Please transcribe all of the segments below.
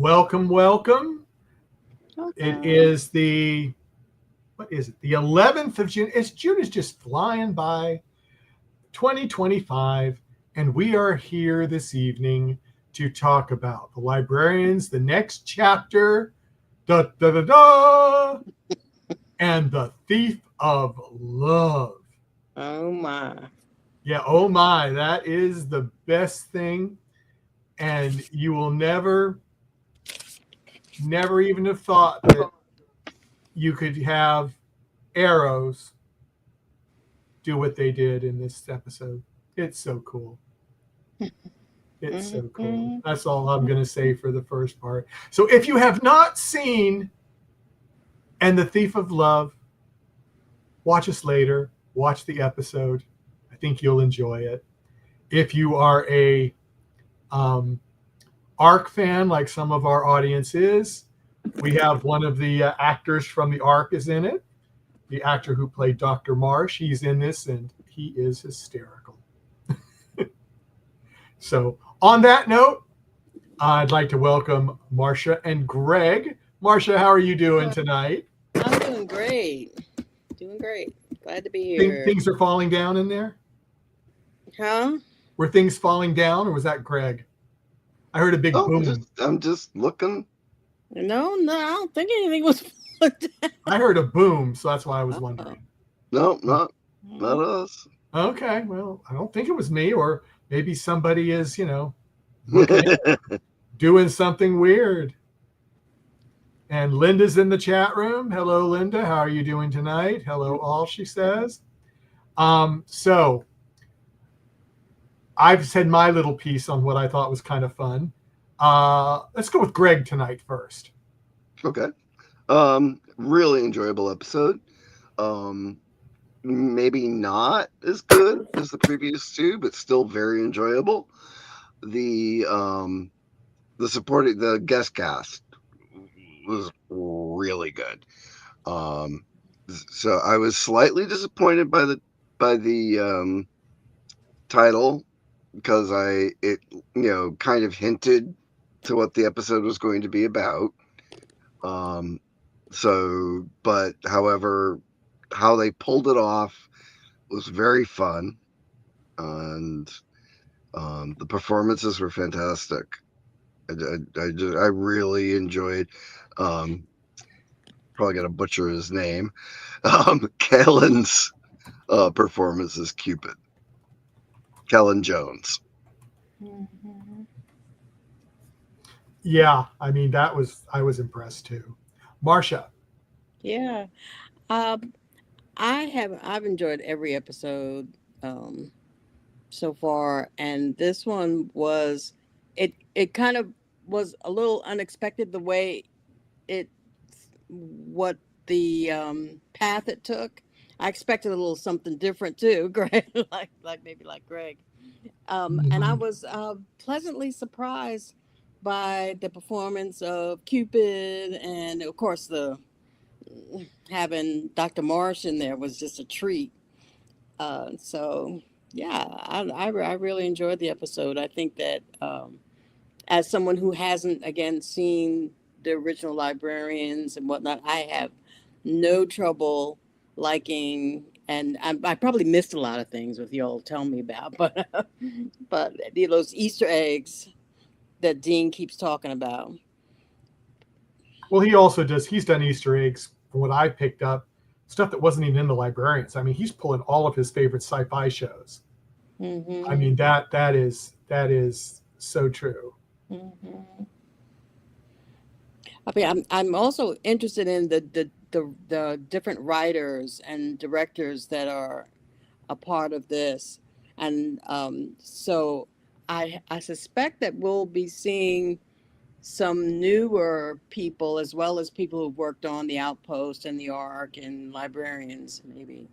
Welcome, welcome. It is what is it? The 11th of June. June is just flying by. 2025, and we are here this evening to talk about the Librarians, the next chapter, da da da da, and the Thief of Love. Oh my. Yeah, oh my, that is the best thing. And you will never even have thought that you could have arrows do what they did in this episode. It's so cool. It's so cool. That's all I'm going to say for the first part. So if you have not seen And the Thief of Love, watch us later. Watch the episode. I think you'll enjoy it. If you are a ARC fan, like some of our audience is, we have one of the actors from the ARC is in it. The actor who played Dr. Marsh, he's in this, and he is hysterical. So on that note, I'd like to welcome Marcia and Greg. Marcia, how are you doing tonight? I'm doing great. Doing great. Glad to be here. Things are falling down in there? Huh? Were things falling down, or was that Greg? I heard a big boom. I'm just looking. No, I don't think anything was falling down. I heard a boom, so that's why I was wondering. No, not us. Okay, well, I don't think it was me, or maybe somebody is, doing something weird. And Linda's in the chat room. Hello, Linda. How are you doing tonight? Hello, all, she says. So I've said my little piece on what I thought was kind of fun. Let's go with Greg tonight first. Okay. Really enjoyable episode. Maybe not as good as the previous two, but still very enjoyable. The guest cast was really good. So I was slightly disappointed by the title, because it kind of hinted to what the episode was going to be about. But however, how they pulled it off was very fun, and the performances were fantastic. I really enjoyed. Probably gonna butcher his name. Kellen's performance as Cupid. Kellen Jones. Yeah, I mean, I was impressed too. Marcia. Yeah. I've enjoyed every episode so far, and this one was it kind of was a little unexpected, the way what the path it took. I expected a little something different too, Greg, like Greg. And I was pleasantly surprised by the performance of Cupid, and of course having Dr. Marsh in there was just a treat. So yeah, I really enjoyed the episode. I think that as someone who hasn't again seen the original Librarians and whatnot, I have no trouble liking, and I probably missed a lot of things with y'all telling me about, but those Easter eggs that Dean keeps talking about. Well, he's done Easter eggs, from what I picked up, stuff that wasn't even in the Librarians. I mean, he's pulling all of his favorite sci-fi shows. Mm-hmm. I mean, that is so true. Mm-hmm. I mean, I'm also interested in the different writers and directors that are a part of this, and so I suspect that we'll be seeing some newer people, as well as people who've worked on The Outpost and The Ark and Librarians, maybe.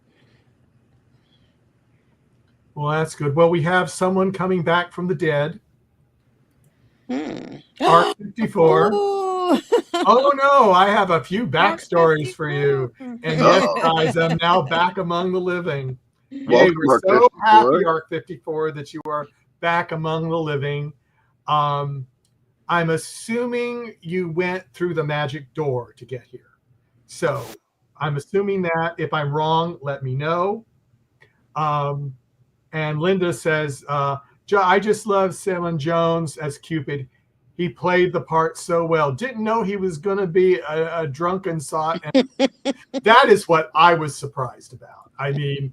Well, that's good. Well, we have someone coming back from the dead. ARC 54. Oh no, I have a few backstories for you. And yes, guys, I'm now back among the living. Yay, we're so happy, ARC 54, that you are back among the living. I'm assuming you went through the magic door to get here. So I'm assuming that. If I'm wrong, let me know. And Linda says, I just love Salem Jones as Cupid. He played the part so well. Didn't know he was going to be a drunken sot. And that is what I was surprised about. I mean,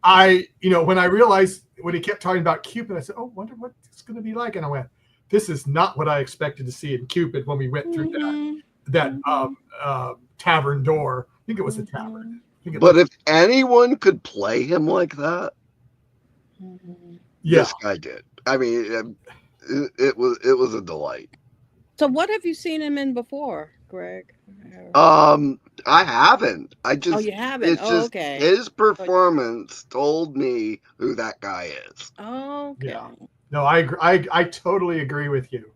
when I realized when he kept talking about Cupid, I said, oh, wonder what it's going to be like. And I went, this is not what I expected to see in Cupid when we went through that tavern door. I think it was a tavern. But if anyone could play him like that, this guy did. I mean, it was a delight. So what have you seen him in before, Greg? I haven't. You haven't? It's just okay. His performance told me who that guy is. Oh, okay. Yeah. No, I totally agree with you.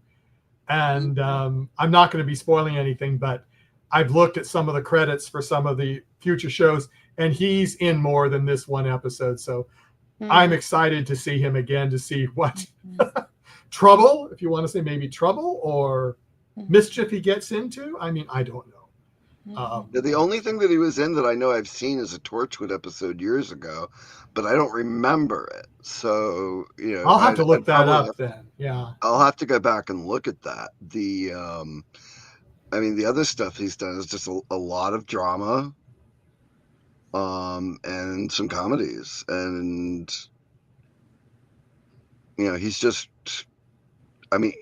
And I'm not going to be spoiling anything, but I've looked at some of the credits for some of the future shows, and he's in more than this one episode. So I'm excited to see him again, to see what trouble, if you want to say maybe trouble or mischief he gets into. I mean, I don't know. The only thing that he was in that I know I've seen is a Torchwood episode years ago, but I don't remember it. So, I'll have to look that up then. Yeah. I'll have to go back and look at that. The other stuff he's done is just a lot of drama, and some comedies, and he's just, I mean,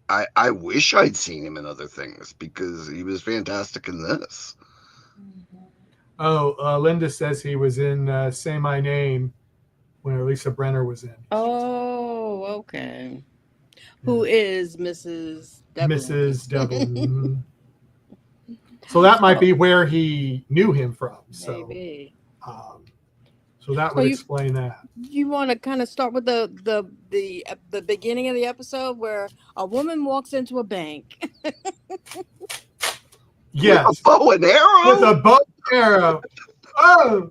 I wish I'd seen him in other things because he was fantastic in this. Oh, Linda says he was in Say My Name when Lisa Brenner was in. Oh, okay. Yeah. Who is Mrs. Devlin? Mrs. Devlin. So that might be where he knew him from. So, maybe. So that would explain that. You want to kind of start with the beginning of the episode where a woman walks into a bank. Yes. With a bow and arrow? With a bow and arrow. Oh.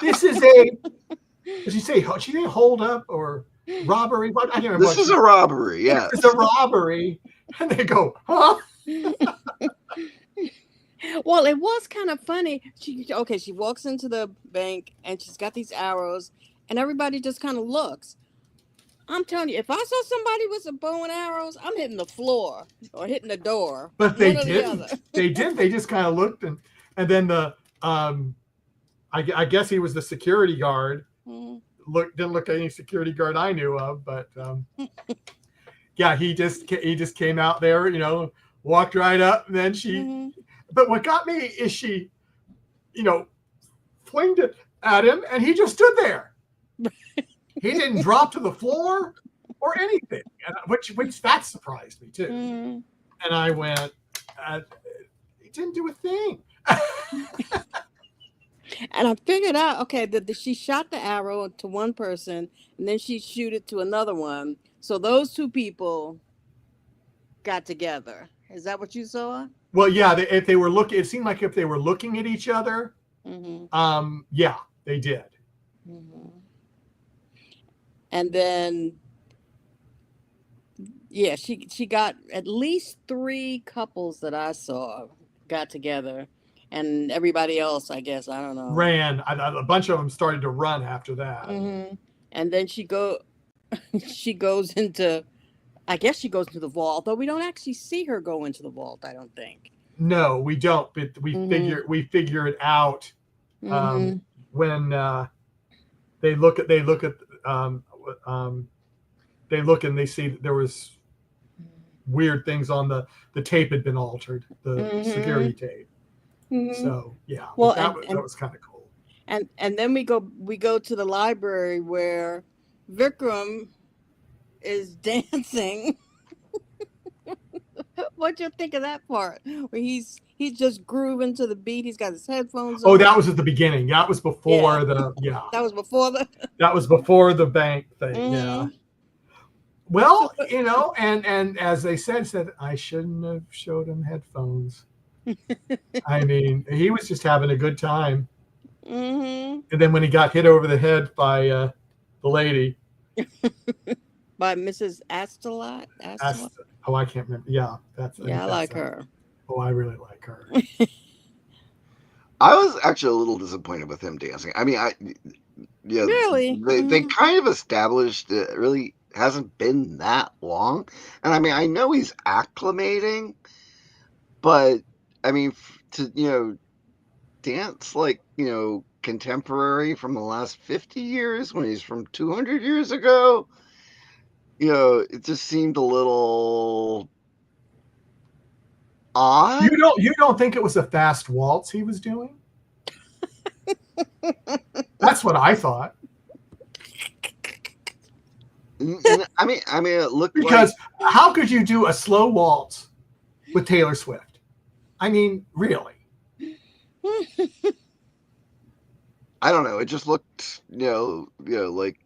This is did she say hold up or robbery? What? I can't remember. This is a robbery, yes. It's a robbery. And they go, huh? Well, it was kind of funny. She walks into the bank and she's got these arrows and everybody just kind of looks. I'm telling you, if I saw somebody with a bow and arrows, I'm hitting the floor or hitting the door. But they didn't. They didn't. They just kind of looked and then I guess he was the security guard. Didn't look at any security guard I knew of, but yeah, he just came out there, walked right up, and then she. But what got me is she, flinged it at him, and he just stood there. He didn't drop to the floor or anything, which that surprised me too. And I went, he didn't do a thing. And I figured out, okay, that she shot the arrow to one person, and then she shoot it to another one. So those two people got together. Is that what you saw? Well, yeah. If they were looking, it seemed like if they were looking at each other, yeah, they did. And then, yeah, she got at least 3 couples that I saw got together. And everybody else, I guess, I don't know, ran. A bunch of them started to run after that. And then she goes into, I guess she goes into the vault, though we don't actually see her go into the vault, I don't think. No, we don't. But we figure it out when they look and they see that there was weird things on the tape had been altered, the security tape. So yeah, well, that was kind of cool. And then we go to the library where Vikram is dancing. What'd you think of that part? Where he's just grooving to the beat. He's got his headphones on. Oh, that was at the beginning. That was before That was before That was before the bank thing. Yeah. Well, and as they said I shouldn't have showed him headphones. I mean, he was just having a good time. And then when he got hit over the head by the lady, by Mrs. Astalot. Astalot. Oh, I can't remember. Yeah, I think Yeah, I like her. Oh, I really like her. I was actually a little disappointed with him dancing. I mean, Really? they kind of established it really hasn't been that long, and I mean, I know he's acclimating, but I mean, to dance like contemporary from the last 50 years when he's from 200 years ago, it just seemed a little odd. You don't think it was a fast waltz he was doing? That's what I thought. I mean, it looked because how could you do a slow waltz with Taylor Swift? I mean, really? I don't know. It just looked, like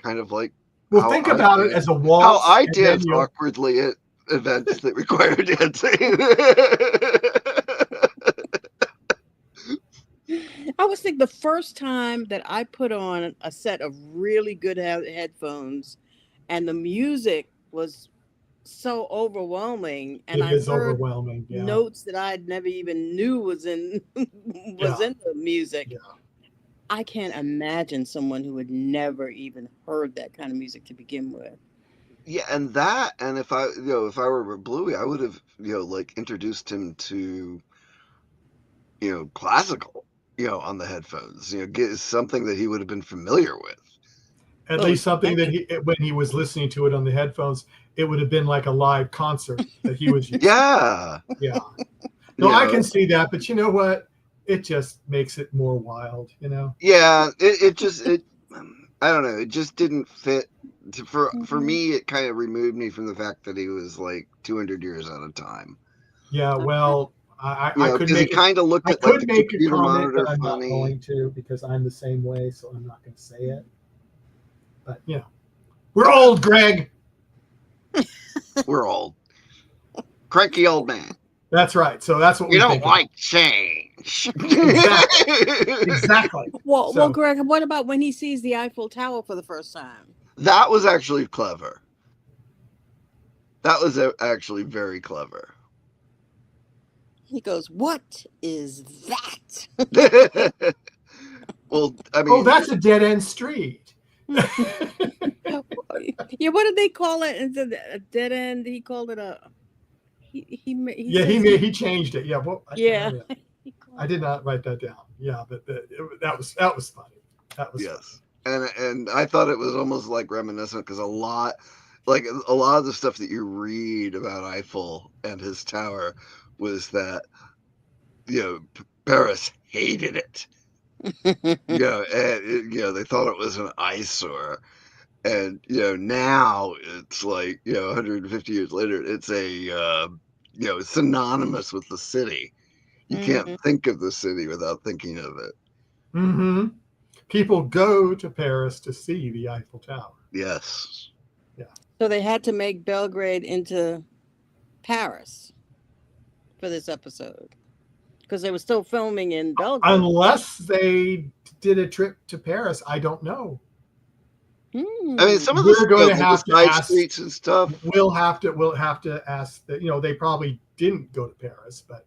kind of like. Well, think about it as a waltz. How I dance awkwardly at events that require dancing. I was thinking the first time that I put on a set of really good headphones, and the music was so overwhelming, and I heard overwhelming. Yeah. notes that I never even knew was in in the music. Yeah. I can't imagine someone who had never even heard that kind of music to begin with. Yeah, and if I were Bluey, I would have like introduced him to classical on the headphones, get something that he would have been familiar with. At least something that when he was listening to it on the headphones, it would have been like a live concert that he was using. Yeah. Yeah. No, I can see that, but you know what? It just makes it more wild, Yeah, it I don't know. It just didn't fit. For me, it kind of removed me from the fact that he was like 200 years at a time. Yeah, well, I could make it kind of looked at like the computer monitor but I'm funny. not going to because I'm the same way, so I'm not going to say it. But we're old, Greg. We're old, cranky old man. That's right. So that's what we don't like change. Exactly. Well, Greg, what about when he sees the Eiffel Tower for the first time? That was actually clever. That was actually very clever. He goes, "What is that?" Well, I mean, that's a dead end street. Yeah, what did they call it? A dead end. He called it a. He changed it. Yeah. Well, I did not write that down. Yeah, but that was funny. That was yes. Funny. And I thought it was almost like reminiscent because a lot of the stuff that you read about Eiffel and his tower was that Paris hated it. And they thought it was an eyesore. And now it's like 150 years later, it's a synonymous with the city. You can't think of the city without thinking of it. Mm-hmm. People go to Paris to see the Eiffel Tower. Yes. Yeah. So they had to make Belgrade into Paris for this episode because they were still filming in Belgrade. Unless they did a trip to Paris, I don't know. I mean, some of the going to have to ask streets and stuff. We'll have to ask that. They probably didn't go to Paris, but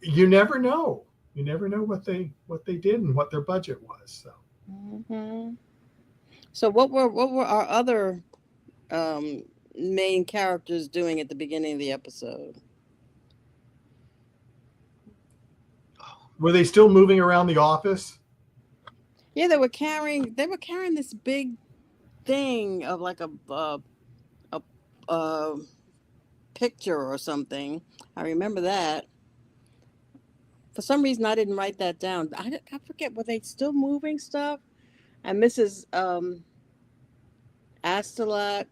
you never know. You never know what they did and what their budget was. So, So what were our other main characters doing at the beginning of the episode? Were they still moving around the office? Yeah, they were carrying this big thing of like a picture or something. I remember that. For some reason, I didn't write that down. I forget. Were they still moving stuff? And Mrs. Astalot.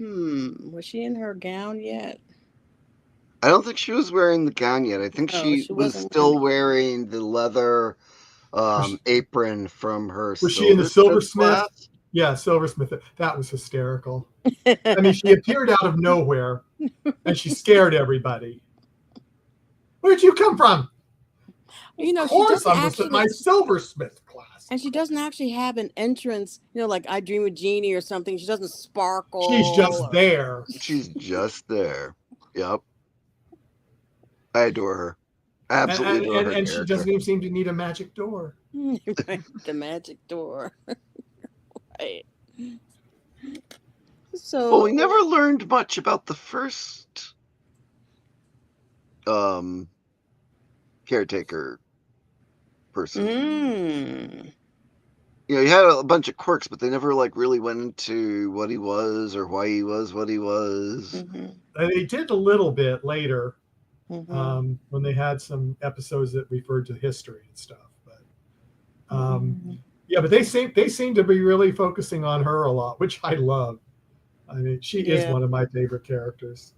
Was she in her gown yet? I don't think she was wearing the gown yet. I think she was still wearing the leather apron from her. Was she in the silversmith? Yeah, silversmith. That was hysterical. I mean, she appeared out of nowhere, and she scared everybody. Where'd you come from? Of course, I was at my silversmith class. And she doesn't actually have an entrance, like I Dream of Jeannie or something. She doesn't sparkle. She's just there. She's just there. Yep. I adore her. Absolutely adore her And she character. doesn't even seem to need a magic door. Right, the magic door. Right. So. Well, we never learned much about the first caretaker person. Mm. He had a bunch of quirks, but they never really went into what he was or why he was what he was. They did a little bit later, Mm-hmm. when they had some episodes that referred to history and stuff. But yeah, but they seem to be really focusing on her a lot, which I love. I mean, she is one of my favorite characters.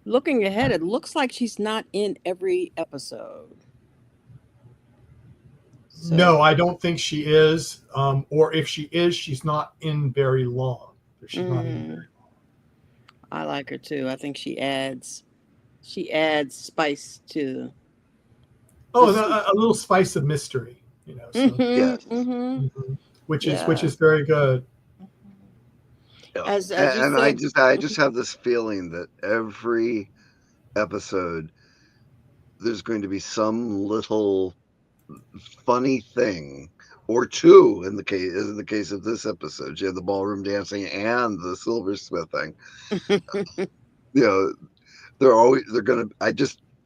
Looking ahead, it looks like she's not in every episode. So, no, I don't think she is. Or if she is, she's not in very long. She's not in very long. I like her too. I think she adds spice to. A little spice of mystery, So, Yes. which is very good. Yeah. As and you said, I just have this feeling that every episode there's going to be some little funny thing or two in the case of this episode. You have the ballroom dancing and the silversmithing.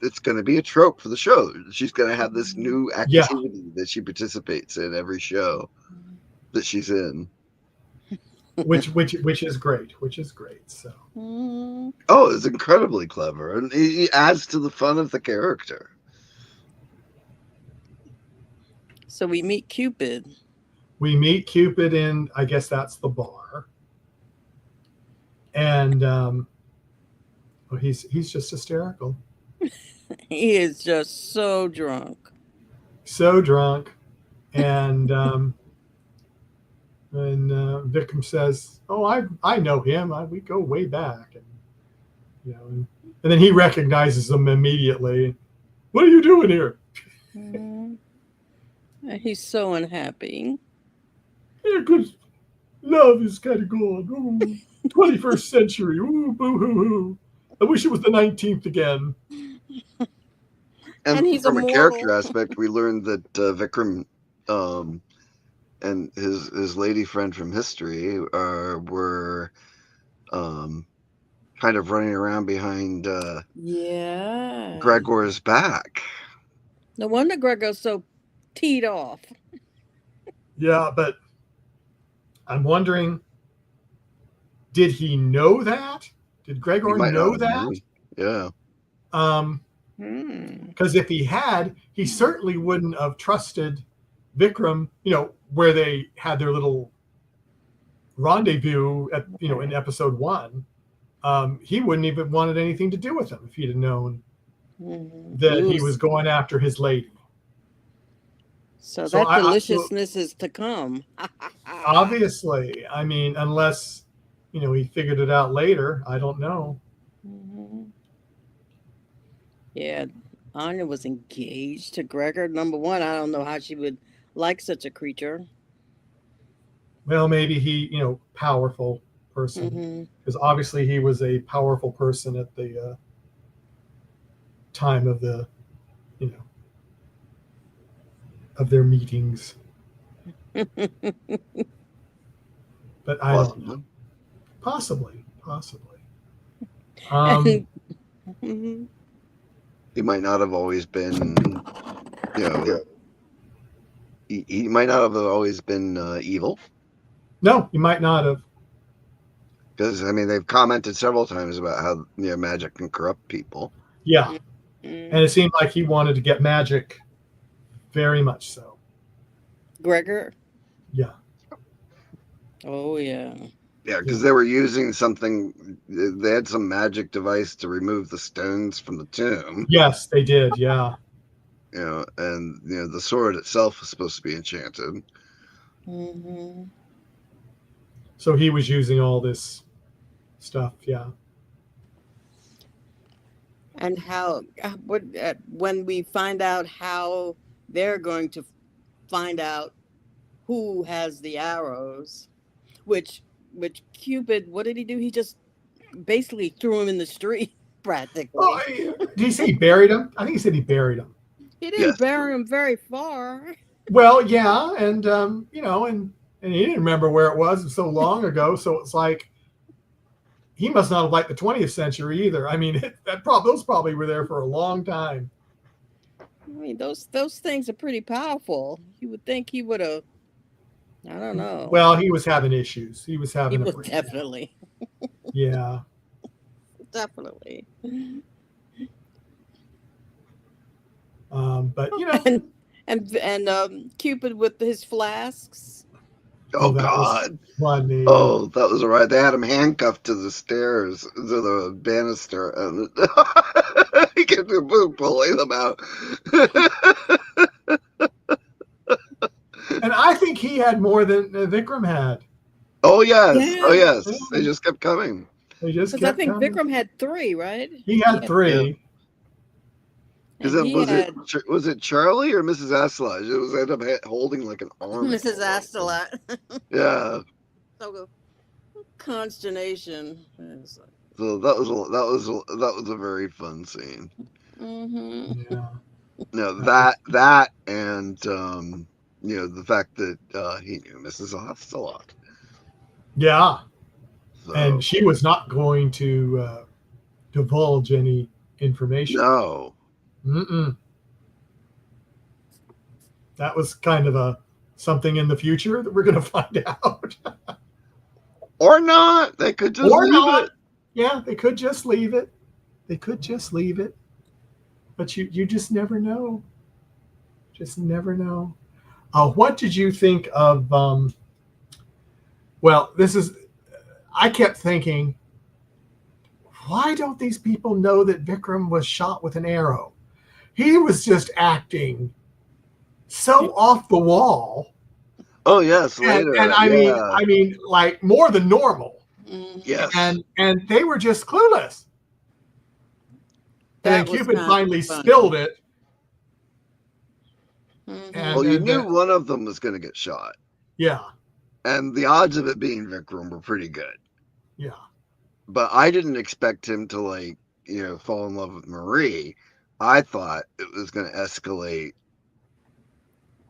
It's gonna be a trope for the show. She's gonna have this new activity that she participates in every show that she's in. which is great. So. Oh, it's incredibly clever, and it adds to the fun of the character. So we meet Cupid. We meet Cupid in, I guess that's the bar, and he's just hysterical. He is just so drunk. And Vikram says, "Oh, I know him. We go way back," and then he recognizes him immediately. What are you doing here? He's so unhappy. Yeah, good. Love is kind of gone. Ooh, 21st century. Ooh, boo hoo hoo. I wish it was the 19th again. And he's from immortal. A character aspect, we learned that Vikram and his lady friend from history were kind of running around behind Gregor's back. No wonder Gregor's so teed off. Yeah, but I'm wondering, did he know that? Did Gregor know that? Yeah. Because if he had, he certainly wouldn't have trusted Vikram, where they had their little rendezvous at, in episode 1. He wouldn't even wanted anything to do with him if he'd have known that he was going after his lady. So that deliciousness is to come. Obviously. I mean, unless, he figured it out later. I don't know. Yeah, Anya was engaged to Gregor. Number one, I don't know how she would like such a creature. Well, maybe he, powerful person. Because obviously he was a powerful person at the time of the, of their meetings. But I don't know. Possibly. He might not have always been, he might not have always been evil. No, he might not have. Because, they've commented several times about how magic can corrupt people. Yeah. And it seemed like he wanted to get magic very much so. Gregor? Yeah. Oh, yeah. Yeah, because they were using something. They had some magic device to remove the stones from the tomb. Yes, they did. Yeah. And the sword itself was supposed to be enchanted. So he was using all this stuff. Yeah. And how when we find out how they're going to find out who has the arrows, which Cupid, what did he do? He just basically threw him in the street Oh, practically. did he say he buried him? I think he said he buried him. He Yes. didn't bury him very far. Well, yeah, and and he didn't remember where it was so long ago. So it's like he must not have liked the 20th century either. I mean, those probably were there for a long time. I mean, those things are pretty powerful. You would think he would have. I don't know. Well, he was having issues. He was He having a was breakdown. definitely, Yeah. definitely. But And Cupid with his flasks. Oh that was God. funny. Oh, that was right. They had him handcuffed to the stairs, to the banister, and he kept pulling them out. And I think he had more than Vikram had. Oh yes, Yeah. oh yes. They just kept coming. They just Because I kept think coming. Vikram had 3, right? He had 3. Is And it he was had was it Charlie or Mrs. Aslodge? It was ended up holding like an arm. Mrs. Astolat. Yeah. So consternation. So that was a very fun scene. Mm-hmm. Yeah. No, that and the fact that he knew Mrs. Ocelot. Yeah. So, And she was not going to divulge any information. no. Mm-mm. That was kind of something in the future that we're going to find out. Or not. They could just Or leave not. it. Yeah, they could just leave it. They could just leave it. But you just never know. Just never know. What did you think of I kept thinking, why don't these people know that Vikram was shot with an arrow? He was just acting so off the wall. Oh yes, later. And I mean, like more than normal. Mm-hmm. Yes. And they were just clueless. And then Cupid finally spilled it. Mm-hmm. And, well, you knew one of them was going to get shot. Yeah. And the odds of it being Vikram were pretty good. Yeah. But I didn't expect him to fall in love with Marie. I thought it was going to escalate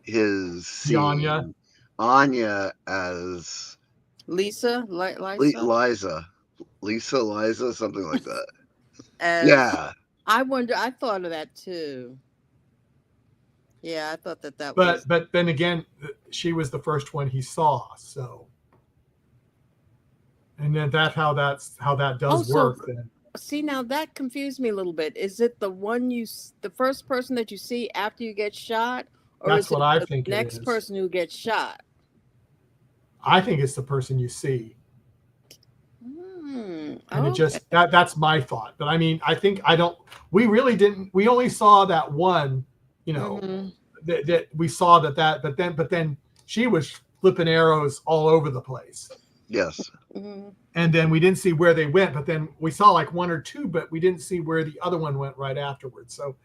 his seeing Anya as Liza, Liza, something like that. yeah. I thought of that too. Yeah, I thought that was. But then again, she was the first one he saw. So, and then how that does work. Then. See, now that confused me a little bit. Is it the first person that you see after you get shot, or That's is what it I the think next it is. person who gets shot? I think it's the person you see. And it just that's my thought. But I mean, we only saw that one, that we saw but then she was flipping arrows all over the place. Yes. Mm-hmm. And then we didn't see where they went, but then we saw like 1 or 2, but we didn't see where the other one went right afterwards. So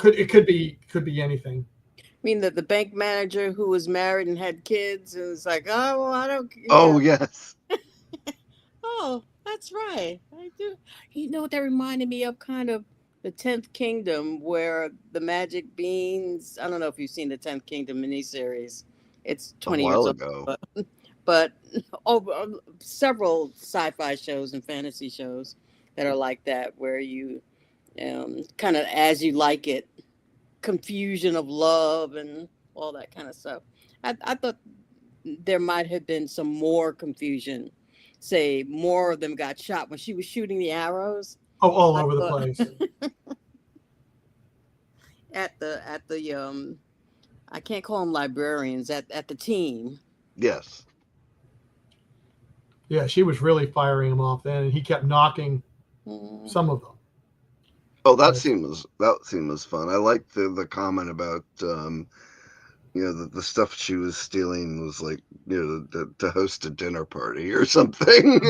it could be anything. I mean, the bank manager who was married and had kids and was like, oh, well, I don't. Yeah. Oh, yes. Oh, that's right. I do. That reminded me of kind of the 10th Kingdom, where the magic beans. I don't know if you've seen the 10th Kingdom miniseries. It's 20 years ago. But several sci-fi shows and fantasy shows that are like that, where you kind of as you like it, confusion of love and all that kind of stuff. I thought there might have been some more confusion. Say more of them got shot when she was shooting the arrows. Oh, all over the place. at the I can't call them librarians, at the team. Yes. Yeah, she was really firing him off then, and he kept knocking some of them. Oh, that scene was fun. I liked the comment about the stuff she was stealing was like to host a dinner party or something.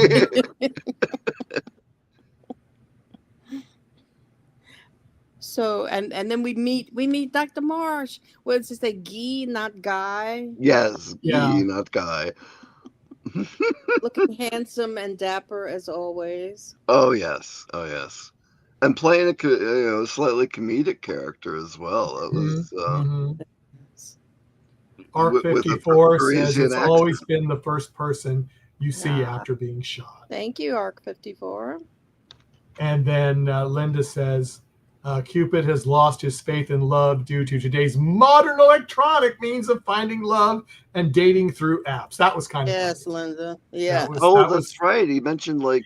So and then we meet Dr. Marsh. What does it say? Guy, not Guy. Yes, Yeah. he, not Guy. Looking handsome and dapper as always. Oh yes, oh yes, and playing a slightly comedic character as well. That was Mm-hmm. Arc with a 54 says Parisian it's accent. always been the first person you see Ah. after being shot. Thank you, Arc 54. And then Linda says, Cupid has lost his faith in love due to today's modern electronic means of finding love and dating through apps. That was kind of Yes, funny. Linda. Yeah. That's right. He mentioned like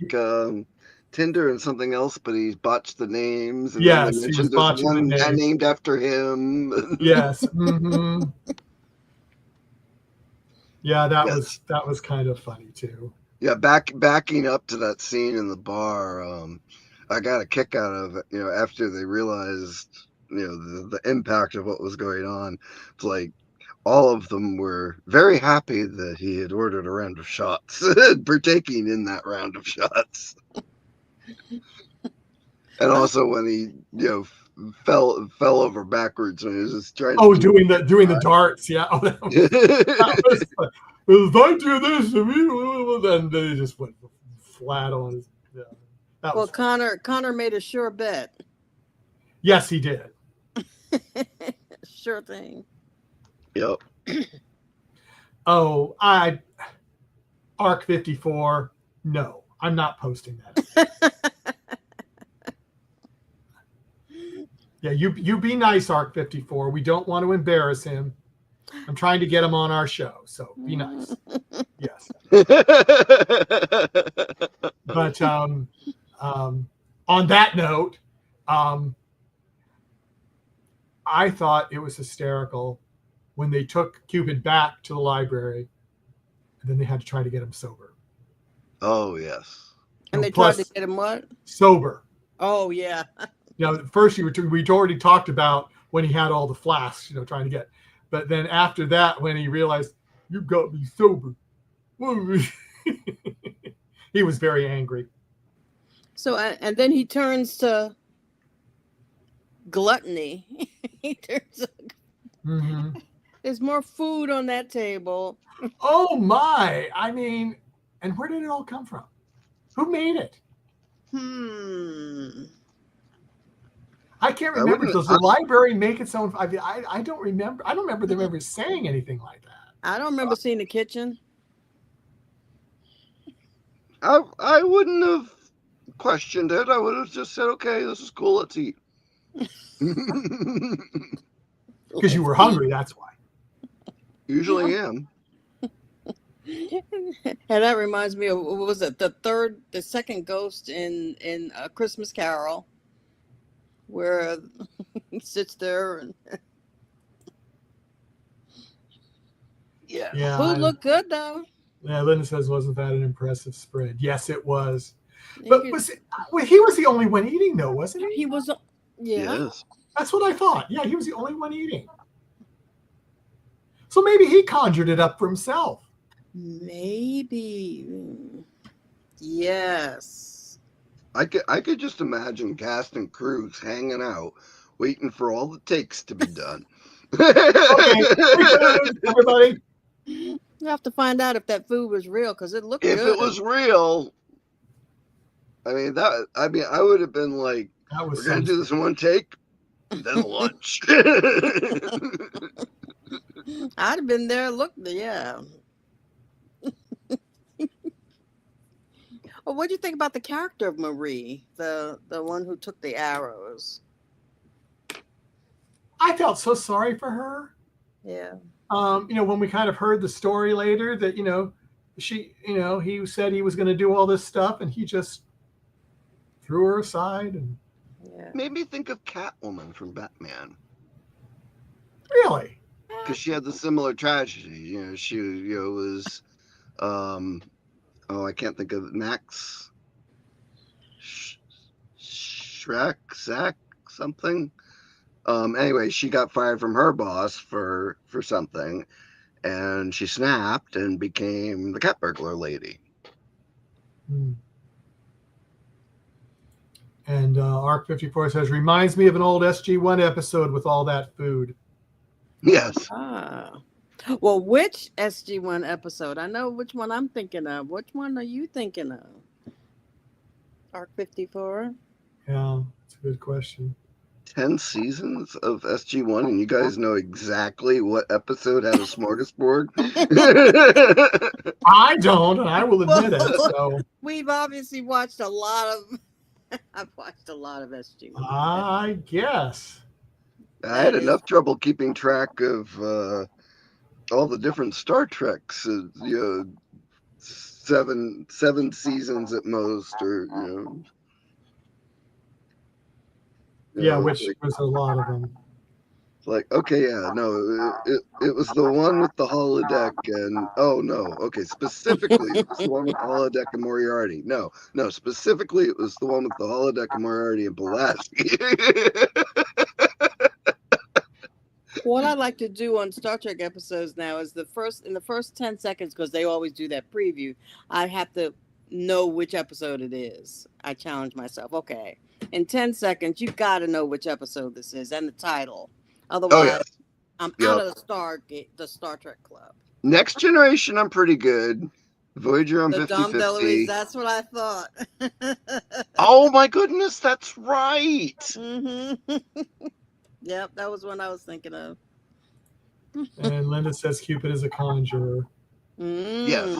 Tinder and something else, but he botched the names, and then they Yes, he was mentioned there's botching the one name. named after him. Yes. Mm-hmm. Yeah, that Yes. was kind of funny too. Yeah, backing up to that scene in the bar, I got a kick out of it. After they realized, the impact of what was going on. It's like all of them were very happy that he had ordered a round of shots, partaking in that round of shots, and also when he, fell over backwards when he was just trying Oh, to doing the darts, yeah. Oh, that was fun. If I do this, then they just went flat on his. Yeah, that Well, was fun. Connor made a sure bet. Yes, he did. Sure thing. Yep. Oh, Arc 54. No, I'm not posting that. Yeah, you be nice, Arc 54. We don't want to embarrass him. I'm trying to get him on our show, so be nice. Yes. But on that note, I thought it was hysterical when they took Cupid back to the library, and then they had to try to get him sober. Oh yes. And they Plus, tried to get him what? sober. Oh yeah. First we'd already talked about when he had all the flasks, trying to get. But then after that, when he realized, you got me sober, he was very angry. So and then he turns to gluttony. He turns to, Mm-hmm. there's more food on that table. Oh my! I mean, and where did it all come from? Who made it? I can't remember. Does the library make its own? I don't remember. I don't remember them ever saying anything like that. I don't remember seeing the kitchen. I wouldn't have questioned it. I would have just said, "Okay, this is cool. Let's eat." Because you were hungry, that's why. Usually am. And that reminds me of, what was it, the second ghost in A Christmas Carol, where he sits there and Yeah. food looked good though. Yeah, Linda says, wasn't that an impressive spread? Yes, it was. He But was, he was the only one eating, though, wasn't he? he was yeah. Yes. That's what I thought. Yeah, he was the only one eating. So maybe he conjured it up for himself. Maybe. Yes. I could just imagine cast and crews hanging out, waiting for all the takes to be done. Okay, everybody. You have to find out if that food was real, because it looked If good. it was real, I would have been like, we're gonna do this in one take, then lunch. I'd have been there. Look, yeah. Well, what do you think about the character of Marie, the one who took the arrows? I felt so sorry for her. Yeah. When we kind of heard the story later that, he said he was going to do all this stuff and he just threw her aside. And Yeah. Made me think of Catwoman from Batman. Really? Because she had the similar tragedy. She was, I can't think of it, Max Shrek, Zach, something. Anyway, she got fired from her boss for something, and she snapped and became the cat burglar lady. And And Arc 54 says, reminds me of an old SG1 episode with all that food. Yes. Well, which SG1 episode? I know which one I'm thinking of. Which one are you thinking of? Arc 54? Yeah, it's a good question. 10 seasons of SG1, and you guys know exactly what episode had a smorgasbord? I don't, and I will admit it. So We've obviously watched a lot of. I've watched a lot of SG1. I guess. I had enough trouble keeping track of all the different Star Treks. Seven seasons at most, or Yeah, which was a lot of them. Like, okay, yeah, no, it was the one with the holodeck, and oh no, okay, specifically it was the one with the holodeck and Moriarty. No, specifically it was the one with the holodeck and Moriarty and Pulaski. What I like to do on Star Trek episodes now is in the first 10 seconds, because they always do that preview, I have to know which episode it is. I challenge myself. Okay, in 10 seconds, you've got to know which episode this is and the title. Otherwise, I'm out of the Star Trek club. Next Generation, I'm pretty good. Voyager, I'm 50-50. That's what I thought. Oh my goodness, that's right. Mm-hmm. Yep, that was one I was thinking of. And Linda says Cupid is a conjurer. Yes.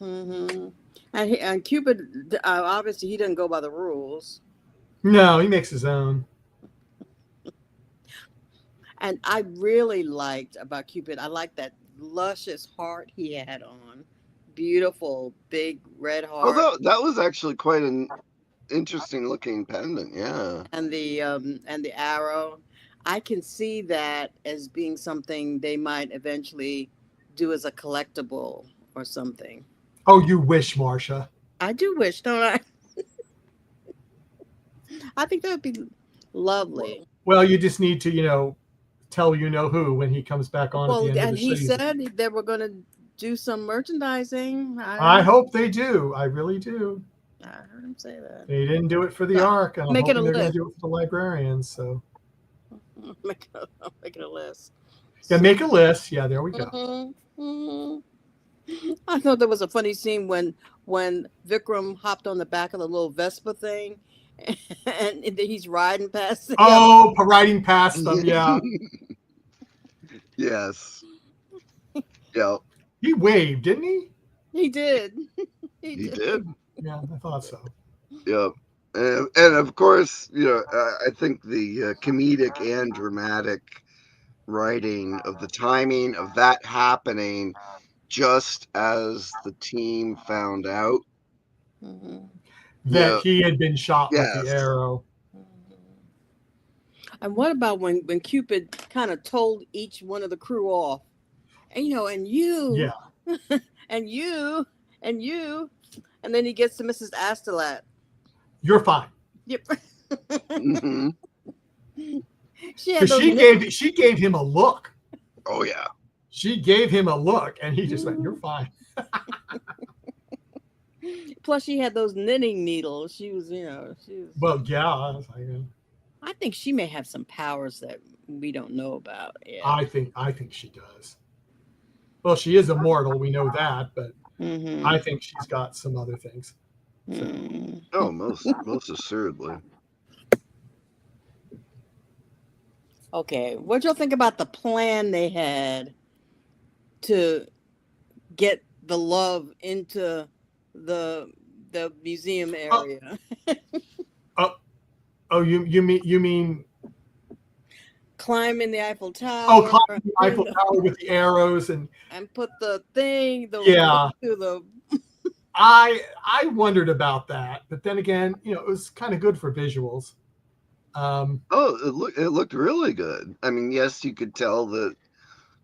Mm-hmm. And Cupid, obviously, he didn't go by the rules. No, he makes his own. And I really liked about Cupid, I liked that luscious heart he had on. Beautiful, big red heart. Oh, that was actually quite an interesting looking pendant, yeah. And the arrow. I can see that as being something they might eventually do as a collectible or something. Oh, you wish, Marcia. I do wish, don't I? I think that would be lovely. Well, you just need to, tell who when he comes back on at the end of the season. And he said they were going to do some merchandising. I hope they do. I really do. I heard him say that. They didn't do it for the Ark, and I'm hoping they're going to do it for the Librarians. So make it a list. Yeah, make a list. Yeah, there we go. Mm-hmm. Mm-hmm. I thought there was a funny scene when Vikram hopped on the back of the little Vespa thing, and he's riding past. Riding past them. Yeah. Yes. Yeah. He waved, didn't he? He did. He did. Yeah, I thought so. Yeah. And of course, I think the comedic and dramatic writing of the timing of that happening just as the team found out that he had been shot with the arrow. And what about when Cupid kind of told each one of the crew off, and you, and you, and then he gets to Mrs. Astolat. You're fine. Yep. Mm-hmm. She gave him a look. Oh yeah. She gave him a look, and he just went, "You're fine." Plus, she had those knitting needles. She was. Well, yeah. I think she may have some powers that we don't know about. Yeah. I think she does. Well, she is immortal. We know that, but I think she's got some other things. So. Oh, most assuredly. Okay, what y'all think about the plan they had to get the love into the museum area? You mean climbing the Eiffel Tower? Oh, climbing the Eiffel Tower with the arrows and put the thing. To the. I wondered about that, but then again, it was kind of good for visuals. It looked really good. I mean, yes, you could tell that,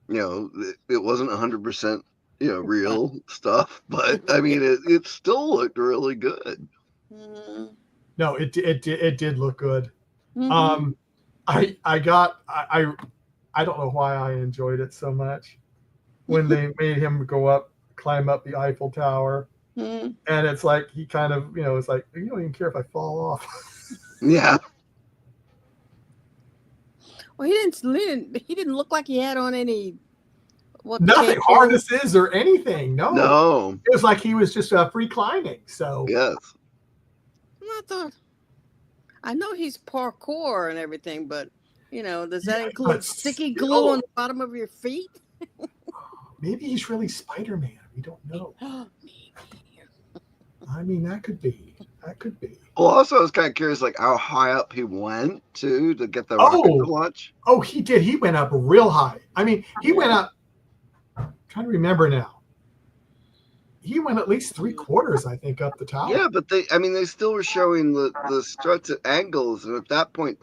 it wasn't 100%, real stuff, but I mean, it still looked really good. Mm-hmm. No, it did look good. Mm-hmm. I don't know why I enjoyed it so much when they made him climb up the Eiffel Tower. Mm-hmm. And it's like he kind of, it's like, you don't even care if I fall off. Yeah. Well, he didn't look like he had on any Nothing cable. harnesses or anything. No. No. It was like he was just free climbing. So Yes. I thought, I know he's parkour and everything, but does that yeah, include but sticky glue still, on the bottom of your feet? maybe he's really Spider-Man. We don't know. Maybe. I mean, that could be. That could be. Well, also, I was kind of curious, like how high up he went to get the rocket to Oh, launch. oh, he did. He went up real high. I mean, he went up. I'm trying to remember now. He went at least 3/4, I think, up the tower. Yeah, but they still were showing the struts at angles, and at that point,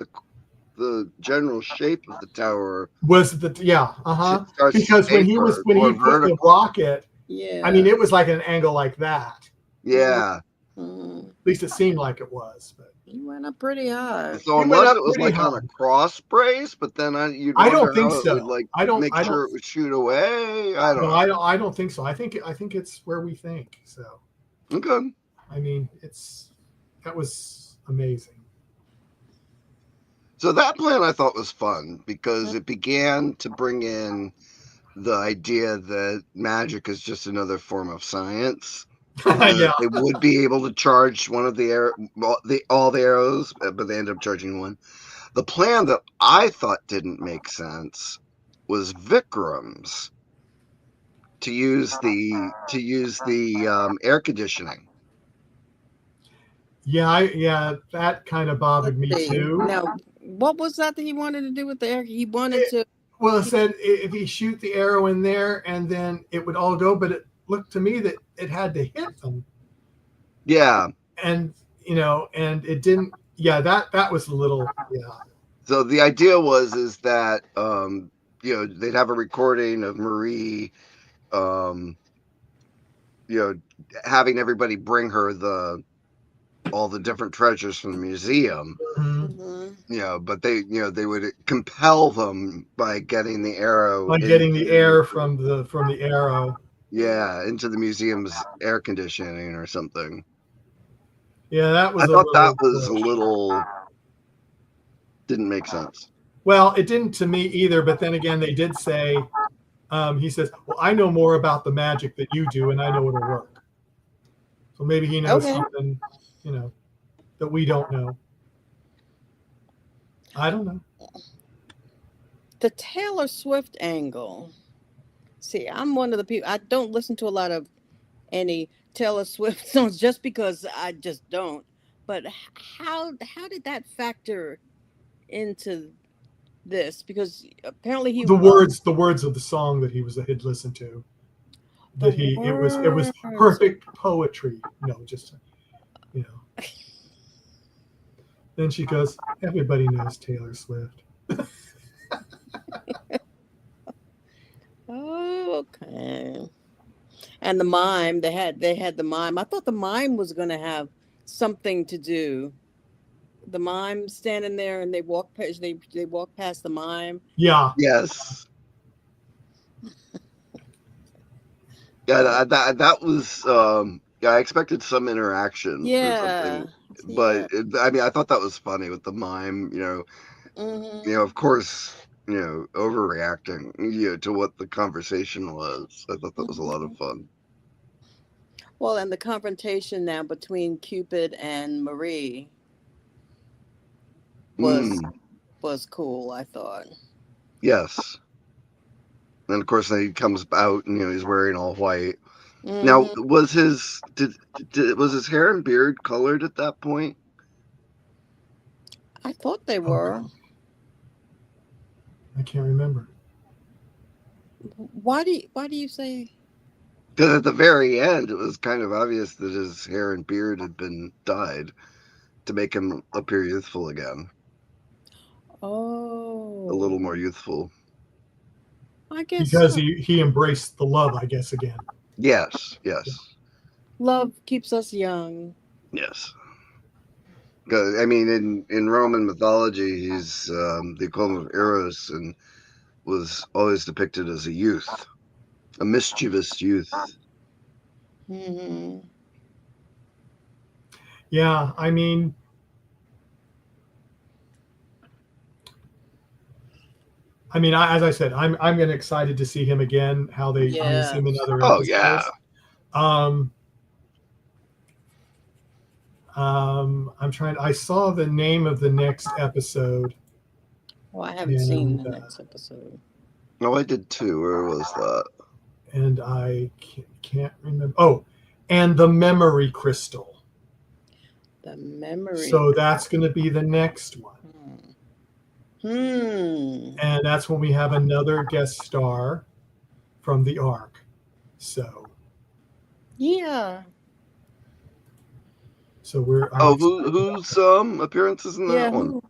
the general shape of the tower Was the starts because to when taper he more put the vertical. rocket, Yeah. I mean, it was like an angle like that. Yeah. Mm. At least it seemed like it was. But He went up pretty high. So he went unless up it was pretty like on high. a cross brace, but then you'd I don't wonder think how it so. would like I don't. make I sure don't. it would shoot away. I don't No, know. I don't think so. I think it's where we think. So Okay. I mean, that was amazing. So that plan I thought was fun because it began to bring in the idea that magic is just another form of science. And Yeah. that they would be able to charge one of all the arrows, but they ended up charging one. The plan that I thought didn't make sense was Vikram's to use the air conditioning. Yeah, that kind of bothered me Let's see. too. Now, what was that he wanted to do with the air? He wanted to. Well, it said if he shoot the arrow in there and then it would all go, but it looked to me that it had to hit them. Yeah. And and it didn't. Yeah, that was a little. Yeah. So the idea is that they'd have a recording of Marie, um, having everybody bring her all the different treasures from the museum. Mm-hmm. But they would compel them by getting the arrow By getting the air from the arrow. into the museum's air conditioning or something. Yeah, that was I a thought that little. was a little didn't make sense. Well, it didn't to me either. But then again, they did say, he says, "Well, I know more about the magic than you do, and I know it'll work." So maybe he knows something, that we don't know. I don't know. The Taylor Swift angle. See, I'm one of the people. I don't listen to a lot of any Taylor Swift songs just because I just don't. But how did that factor into this? Because apparently The words of the song that had listened to. That it was perfect poetry. Just Then she goes, everybody knows Taylor Swift. Okay. And the mime, they had the mime. I thought the mime was going to have something to do. The mime standing there, and they walk past the mime. Yeah. Yes. Yeah, that was. I expected some interaction or something, but I thought that was funny with the mime. Of course, overreacting, to what the conversation was. I thought that was a lot of fun. Well, and the confrontation now between Cupid and Marie was cool, I thought. Yes. And of course, then he comes out and he's wearing all white. Mm-hmm. Now, was his hair and beard colored at that point? I thought they were. I can't remember. Why do you say? Because at the very end, it was kind of obvious that his hair and beard had been dyed to make him appear youthful again. Oh. A little more youthful. I guess because he embraced the love, I guess, again. Yes. Love keeps us young. Yes. In Roman mythology, he's the equivalent of Eros and was always depicted as a youth, a mischievous youth. Mm-hmm. Yeah, I mean, as I said, I'm gonna excited to see him again. How they use him in other Oh episodes. yeah. I'm trying. I saw the name of the next episode. Well, I haven't seen the And, next episode. No, I did too. Where was that? And I can't remember. Oh, and the memory crystal. The memory. So that's going to be the next one. Hmm. And that's when we have another guest star from the Ark. So Yeah. so we're Oh, whose appearances in that one?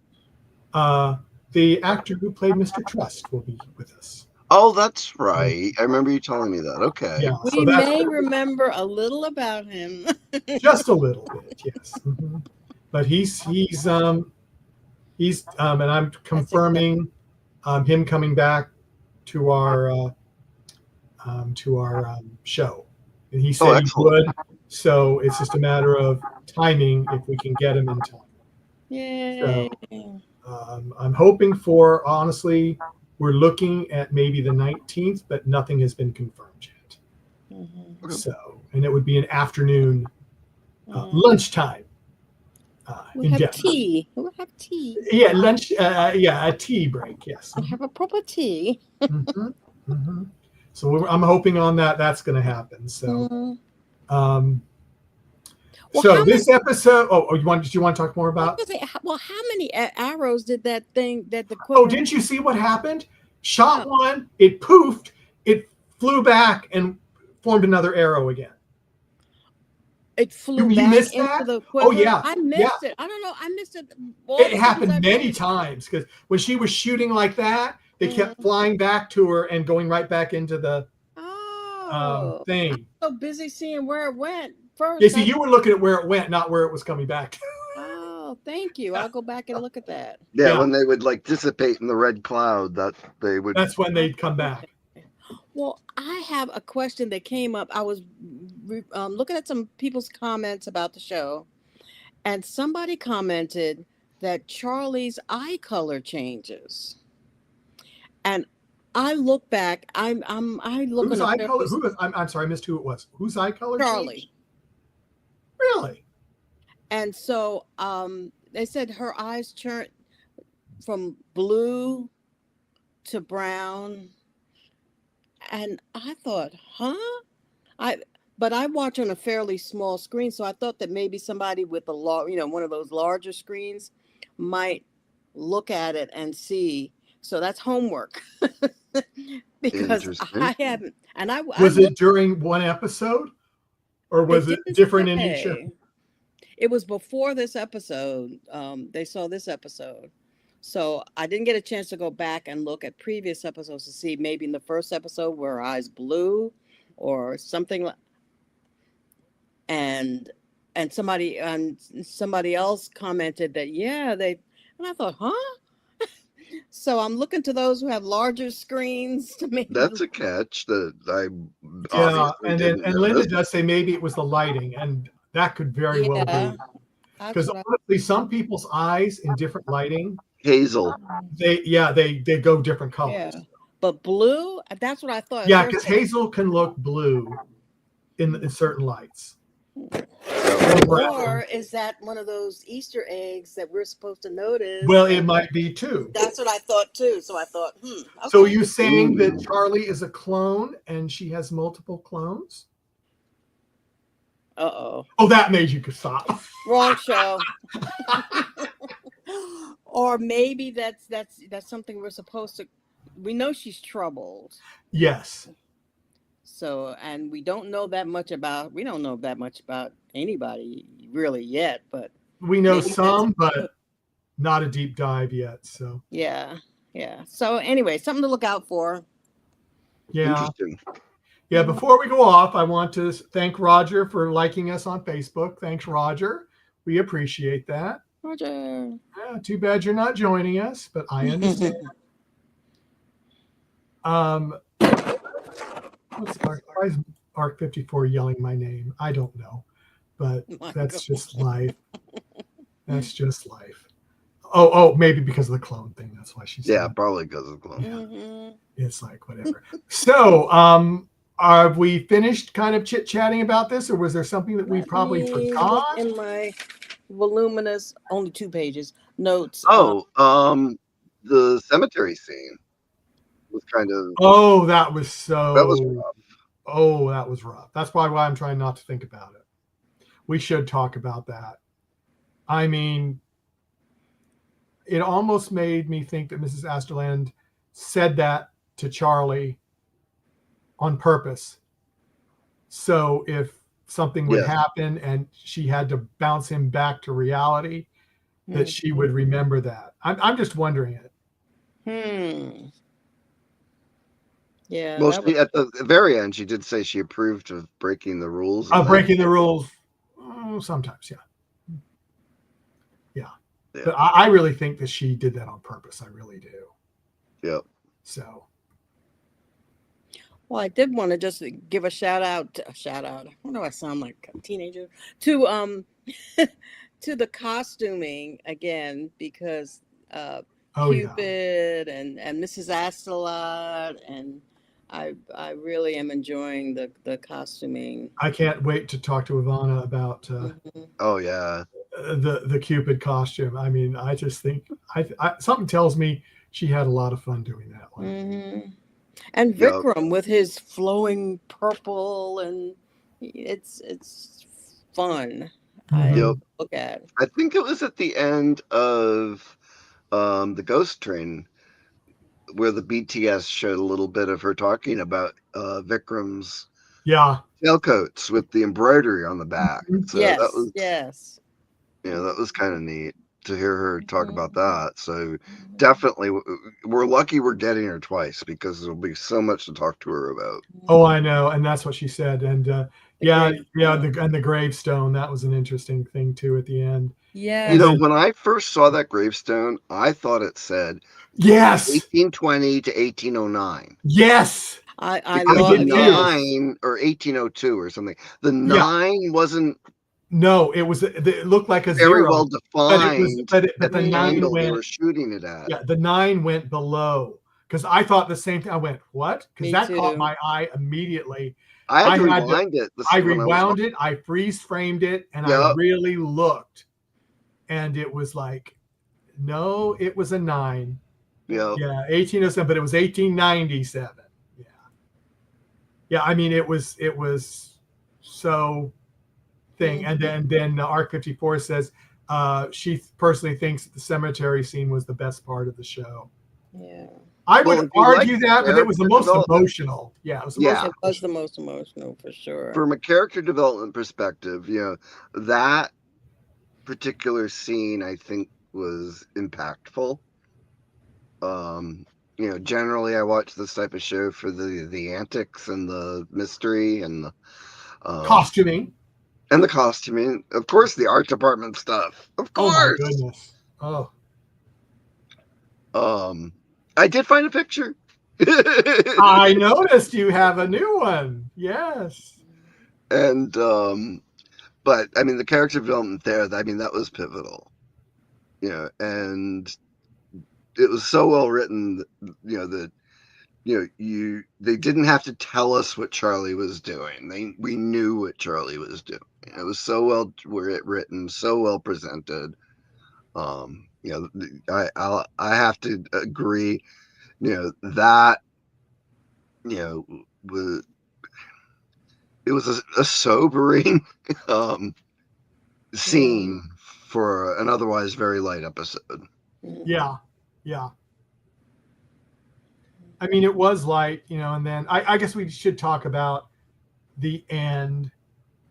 The actor who played Mr. Trust will be with us. Oh, that's right. I remember you telling me that. Okay. Yeah, We so that's may remember a little about him. just a little bit, yes. Mm-hmm. But he's and I'm confirming him coming back to our show. And he said he would. So it's just a matter of timing if we can get him in time. Yay. So, I'm hoping for, honestly, we're looking at maybe the 19th, but nothing has been confirmed yet. Mm-hmm. So, and it would be an afternoon lunchtime. We'll have tea. We'll have tea. Yeah, lunch. A tea break. Yes. We'll have a proper tea. Mm-hmm. Mm-hmm. So I'm hoping on that. That's going to happen. So, well, this episode. Oh, do you want to talk more about? Well, how many arrows did that thing that the? Oh, didn't you see what happened? Shot one. It poofed. It flew back and formed another arrow again. It flew you back missed into that? the quiver. Oh yeah, I missed it. I don't know. I missed it. It happened many times because when she was shooting like that, they kept flying back to her and going right back into the thing. I'm so busy seeing where it went first. Yeah, see, you were looking at where it went, not where it was coming back. Oh, thank you. I'll go back and look at that. Yeah, when they would like dissipate in the red cloud, that's when they'd come back. Well, I have a question that came up. I was looking at some people's comments about the show, and somebody commented that Charlie's eye color changes. And I look back. I look. Whose eye color? I'm sorry, I missed who it was. Whose eye color? Charlie. Changed? Really? And so they said her eyes turned from blue to brown. And I thought, but I watch on a fairly small screen, so I thought that maybe somebody with a one of those larger screens might look at it and see. So that's homework because I haven't. And was it during one episode, or was it different in each show? It was before this episode. They saw this episode. So I didn't get a chance to go back and look at previous episodes to see maybe in the first episode were her eyes blue or something like. And somebody else commented that and I thought, huh? So I'm looking to those who have larger screens to maybe. That's a catch that and Linda does say maybe it was the lighting, and that could very well be. Because honestly, some people's eyes in different lighting. Hazel. They go different colors. Yeah. But blue, that's what I thought. Yeah, because hazel can look blue in certain lights. Or is that one of those Easter eggs that we're supposed to notice? Well, it might be too. That's what I thought too. So I thought, okay. So are you saying that Charlie is a clone and she has multiple clones? Uh-oh. Oh, that made you stop. Wrong show. Or maybe that's something we're supposed to. We know she's troubled. Yes. So, and we don't know that much about anybody really yet, but we know some, but not a deep dive yet. So yeah. So anyway, something to look out for. Yeah. Interesting. Yeah. Before we go off, I want to thank Roger for liking us on Facebook. Thanks, Roger. We appreciate that. Roger. Yeah, too bad you're not joining us, but I understand. Why is Arc 54 yelling my name? I don't know, but that's just life. That's just life. Oh, maybe because of the clone thing. That's why she said Yeah, that. probably because of clone. Mhm. It's like whatever. So, have we finished kind of chit-chatting about this, or was there something that we Let probably me look forgot? in my voluminous, only 2 pages, notes. Oh, the cemetery scene was kind of Oh, that was that was so. Oh, that was rough. That's probably why I'm trying not to think about it. We should talk about that. I mean, it almost made me think that Mrs. Asterland said that to Charlie on purpose. So if something would yes. happen and she had to bounce him back to reality, that she would remember that. I'm just wondering it. Yeah, Well, that was. she at the very end, she did say she approved of breaking the rules. Breaking the rules, sometimes, yeah. Yeah. But I really think that she did that on purpose. I really do. Yep. So. Well, I did want to just give a shout out. What do I sound like, a teenager? To to the costuming again, because Oh yeah. Cupid and Mrs. Astelot, and I really am enjoying the costuming. I can't wait to talk to Ivana about Mhm. Oh yeah. the Cupid costume. I mean, I just think something tells me she had a lot of fun doing that one. Mhm. And Yep. Vikram with his flowing purple, and it's fun. I Mhm. Yep. look at. I think it was at the end of the Ghost Train where the BTS showed a little bit of her talking about Vikram's Yeah. tailcoats with the embroidery on the back. Mhm. So that Yes, was, yes. that was kind of neat to hear her talk about Mhm. that. So Mhm. definitely, we're lucky we're getting her twice because there'll be so much to talk to her about. Oh, I know, and that's what she said. And The yeah, gravestone. and the gravestone, that was an interesting thing too at the end. And Yes. then When I first saw that gravestone, I thought it said yes, 1820 to 1809. yes, I Because I the love, did too. yes. 9 or 1802 or something. The Yeah, 9 wasn't no, it looked like a very well zero, but it was, defined but at the the nine angle they went, were shooting it at. yeah, the 9 went below because I thought the same thing. I went, what? Because Me that caught too. my eye immediately. I had I to had to, rewind it I when I was rewound it, I freeze framed it, and I yep, really looked, and it was like, no, it was a 9. yep. Yeah, 1807, but it was 1897. Yeah. Yeah, I mean it was so thing. And Mhm. then Arc 54 says she personally thinks that the cemetery scene was the best part of the show. Yeah. I Well, would if you like argue that, but it was the character most development, emotional. Yeah, it was the most yeah, It was the emotional. most emotional for sure. from a character development perspective, that particular scene I think was impactful. Um, generally I watch this type of show for the antics and the mystery um Costuming. and the costuming. Of course, the art department stuff. Of Oh my course. goodness. Oh, Um, I did find a picture. I noticed you have a new one. Yes. And but I mean the character development there, I mean that was pivotal. And it was so well written that they didn't have to tell us what Charlie was doing. We knew what Charlie was doing. It was so well written, so well presented. I have to agree. That was it was a sobering um, Yeah. scene for an otherwise very light episode. Mhm. Yeah. Yeah. I mean, it was light, and then I guess we should talk about the end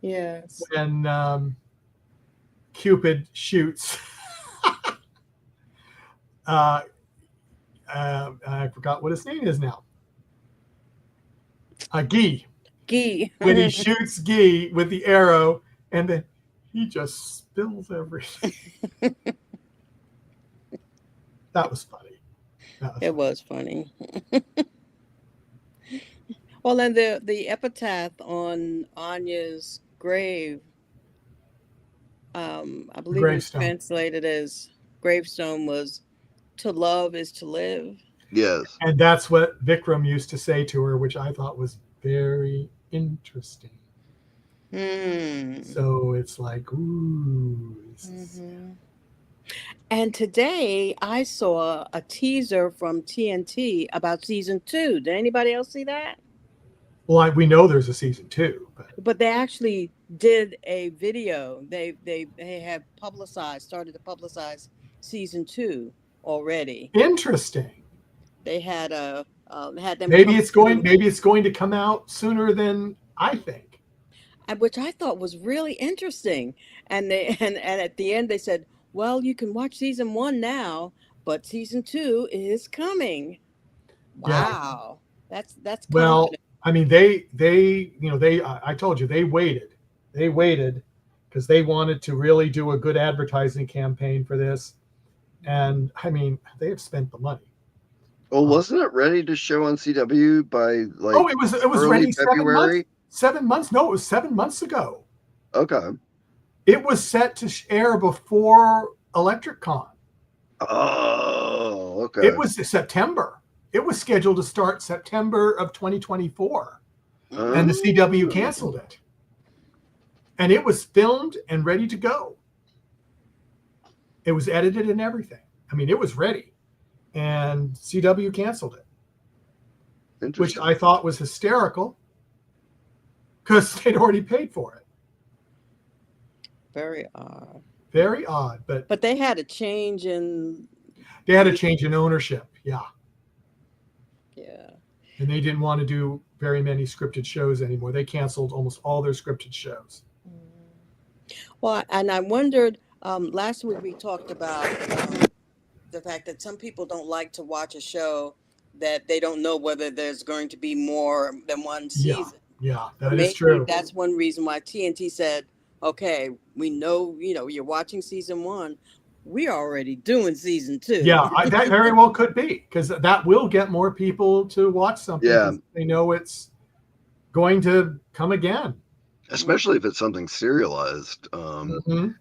Yes. when Cupid shoots. uh, I forgot what his name is now. Guy. Gee. When he shoots Guy with the arrow, and then he just spills everything. That was funny. That was It funny. was funny. Well, then the epitaph on Anya's grave, I The believe it was gravestone. translated as gravestone was, "To love is to live." Yes. And that's what Vikram used to say to her, which I thought was very interesting. Hmm. So it's like, ooh. Hmm. And today I saw a teaser from TNT about season 2. Did anybody else see that? Well, we know there's a season 2, But they actually did a video. They have started to publicize season 2 already. interesting. They had them Maybe come it's going. through, Maybe it's going to come out sooner than I think. which I thought was really interesting. And they and at the end they said, "Well, you can watch season 1 now, but season 2 is coming." Yeah. Wow, that's Well, confident. I mean, they. I told you they waited. They waited because they wanted to really do a good advertising campaign for this. And I mean, they have spent the money. Well, wasn't it ready to show on CW by Oh, like it was early ready 7 months. February? 7 months? No, it was 7 months ago. Okay. It was set to air before ElectricCon. Oh, It okay. was September. It was scheduled to start September of 2024, and the CW Oh. canceled it. And it was filmed and ready to go. It was edited and everything. I mean, it was ready, and CW canceled it, which Interesting. I thought was hysterical because they'd already paid for it. Very odd. Very odd, but But they had a change in they had a change in ownership. Yeah. yeah. And they didn't want to do very many scripted shows anymore. They canceled almost all their scripted shows. Well, and I wondered, last week we talked about the fact that some people don't like to watch a show that they don't know whether there's going to be more than one Yeah, season. yeah, So that is maybe true. that's one reason why TNT said, "Okay, we know, you're watching season 1. We're already doing season 2." Yeah, that very well could be because that will get more people to watch something Yeah, because they know it's going to come again. especially if it's something serialized. Mhm.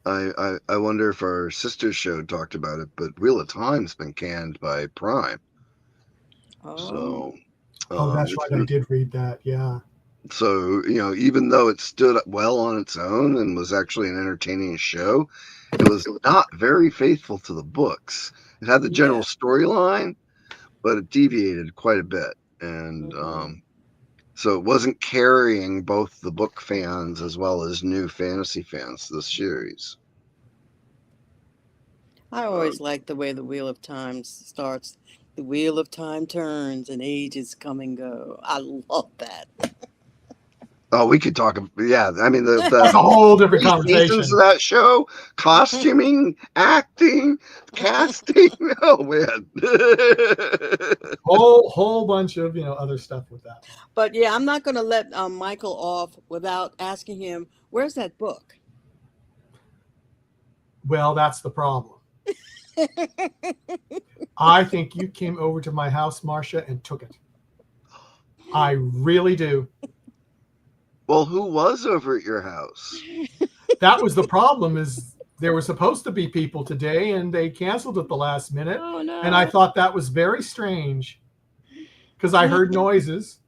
I wonder if our sister show talked about it, but Wheel of Time's been canned by Prime. Oh, So, Oh, that's it's right. I did read that. Yeah. so even though it stood well on its own and was actually an entertaining show, it was not very faithful to the books. It had the general yeah. storyline, but it deviated quite a bit, and Mhm. so it wasn't carrying both the book fans as well as new fantasy fans to the series. I Uh, always like the way the Wheel of Time starts. The Wheel of Time turns and ages come and go. I love that. oh, we could talk. Yeah, I mean the That's the a whole different 3 seasons of conversation. that show, costuming, acting, casting. Oh man. Whole bunch of other stuff with that one. But yeah, I'm not going to let Michael off without asking him, "Where's that book?" Well, that's the problem. I think you came over to my house, Marcia, and took it. I really do. Well, who was over at your house? That was the problem. Is there were supposed to be people today, and they canceled at the last minute. Oh And I no. thought that was very strange because I heard noises,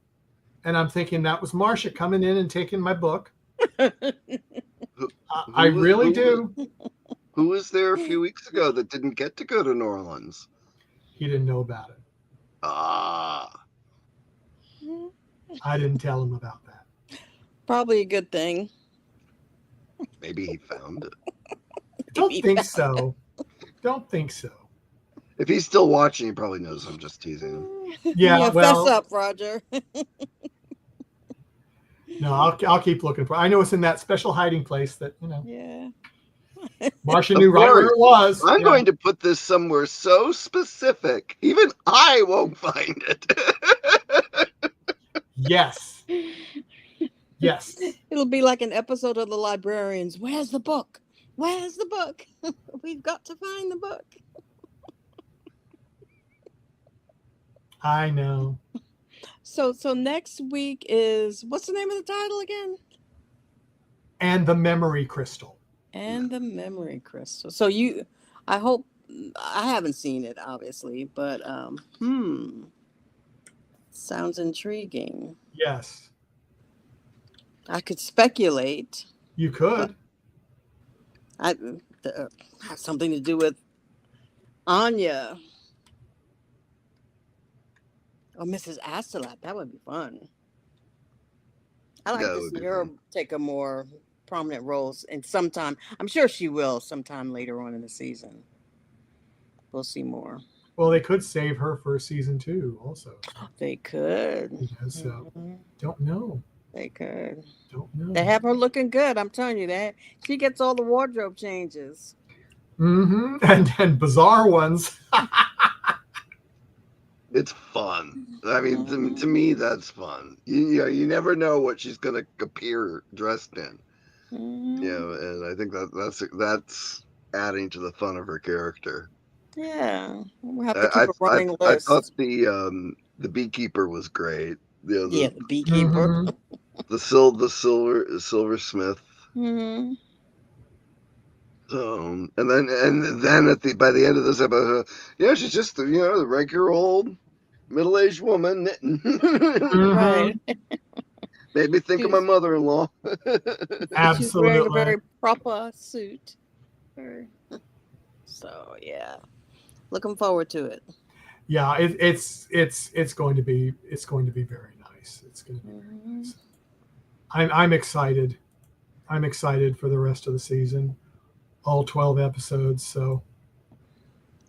and I'm thinking that was Marcia coming in and taking my book. Who, I who, really who, do. who was there a few weeks ago that didn't get to go to New Orleans? He didn't know about it. Ah, I didn't tell him about that. Probably a good thing. maybe he found it. Don't think so. Don't think so. If he's still watching, he probably knows I'm just teasing him. Yeah, Fess well, up, Roger. no, I'll keep looking for. I know it's in that special hiding place that Yeah. Marcia Of knew right where course, it was. I'm Yeah. going to put this somewhere so specific, even I won't find it. Yes. Yes. It'll be like an episode of the Librarians. Where's the book? Where's the book? We've got to find the book. I know. So next week is, what's the name of the title again? And the memory crystal. And the Memory Crystal. So I hope. I haven't seen it, obviously, but sounds intriguing. Yes, I could speculate. you could. I have something to do with Anya or Mrs. Astolat. That would be fun. I like That to would see be her fun. take a more prominent roles, and sometime I'm sure she will sometime later on in the season. We'll see more. Well, they could save her for season 2 also. They could. So Mhm. don't know. They could. Don't know. They have her looking good. I'm telling you that she gets all the wardrobe changes. Mm-hmm. And bizarre ones. It's fun. I mean, to Mhm. me, that's fun. You never know what she's going to appear dressed in. Mhm. And I think that's adding to the fun of her character. Yeah, we'll have to keep a running I thought list. the beekeeper was great. Yeah, The the beekeeper. Mm-hmm. silversmith. Hmm. And then by the end of this episode, she's just the regular old middle-aged woman knitting. Mm-hmm. Right. Made me think of my She's mother-in-law. she's wearing a Absolutely. very proper suit. Very- So yeah, looking forward to it. Yeah, it's going to be very nice. It's going to be very Hmm. nice. I'm excited. I'm excited for the rest of the season, all 12 episodes. So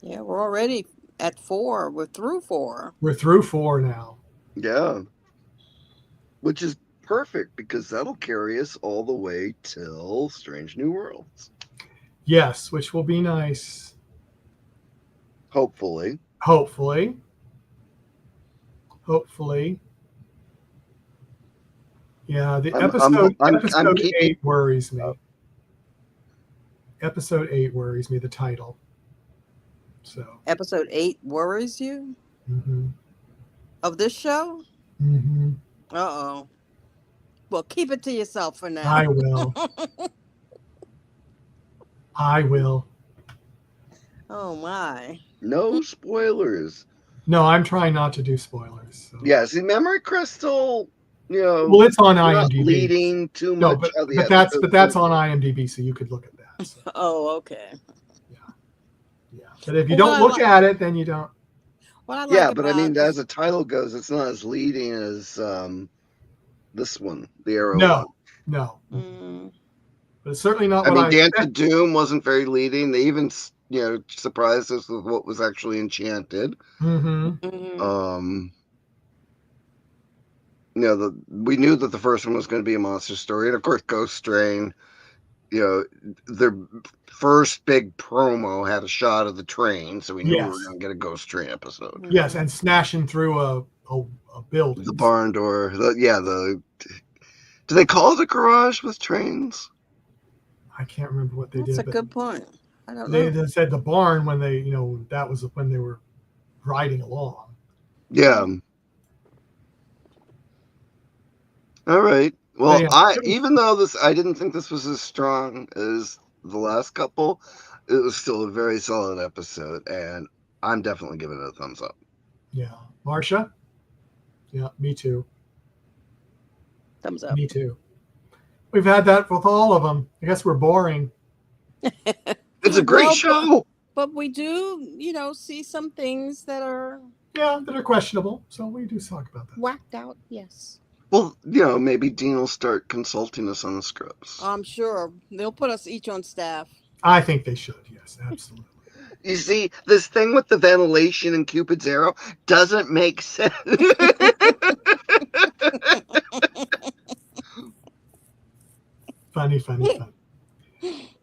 Yeah, we're already at 4. We're through 4. we're through 4 now. Yeah, which is perfect because that'll carry us all the way till Strange New Worlds. Yes, which will be nice. Hopefully. Hopefully. Hopefully. Yeah, the episode keeping 8 worries me. Episode 8 worries me, the title. So, Episode 8 worries you mm-hmm. of this show? Mm-hmm. Uh-oh. Well, keep it to yourself for now. I will. I will. Oh my. No spoilers. No, I'm trying not to do spoilers. So. Yeah, see, Memory Crystal, Well, it's on not IMDb. leading too No, much of the but that's on IMDb, so you could look at that. So. Oh, okay. Yeah. But if you Well, don't look at it, then you don't. what I like Yeah, but I about mean, as the title goes, it's not as leading as this one, the Arrow No, one. no. Mm, But it's certainly not I what mean, I Dance to expected. Doom wasn't very leading. They even, surprised us with what was actually enchanted. Mm-hmm. mhm. We knew that the first one was going to be a monster story, and of course, Ghost Strain. Their first big promo had a shot of the train, so we knew we were Yes. going to get a Ghost Train episode. Mhm. Yes, and smashing through a building. The barn door. Do they call it a garage with trains? I can't remember what they That's did, a good point. I don't they know. said the barn when they, that was when they were riding along. Yeah. All right. Well, Yeah. even though I didn't think this was as strong as the last couple, it was still a very solid episode, and I'm definitely giving it a thumbs up. Yeah. Marcia? Yeah, me too. Thumbs up. Me too. We've had that with all of them. I guess we're boring. It's a great show. But we do, see some things that are that are questionable. So we do talk about that. whacked out. Yes. Well, maybe Dean will start consulting us on the scripts. I'm sure they'll put us each on staff. I think they should. Yes, absolutely. You see, this thing with the ventilation and Cupid's arrow doesn't make sense. Funny.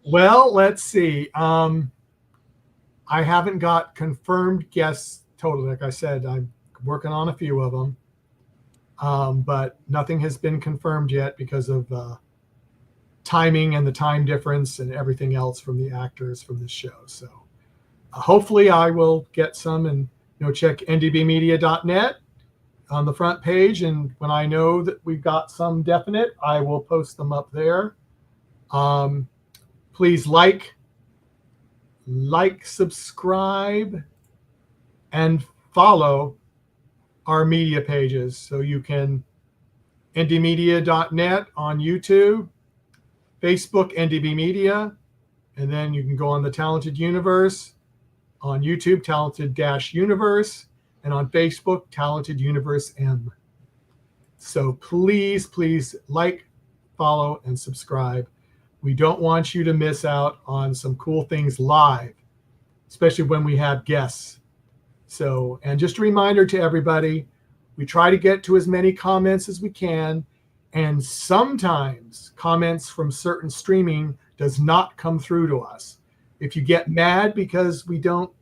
Well, let's see. I haven't got confirmed guests totally. Like I said, I'm working on a few of them. But nothing has been confirmed yet because of timing and the time difference and everything else from the actors from this show. So hopefully I will get some, and check ndbmedia.net on the front page, and when I know that we've got some definite, I will post them up there. Please like, like, subscribe, and follow our media pages. So you can ndmedia.net on YouTube, Facebook NDB Media, and then you can go on the Talented Universe on YouTube, Talented-Universe, and on Facebook, Talented Universe M. So please, please like, follow, and subscribe. We don't want you to miss out on some cool things live, especially when we have guests. So, and just a reminder to everybody, we try to get to as many comments as we can, and sometimes comments from certain streaming does not come through to us. If you get mad because we don't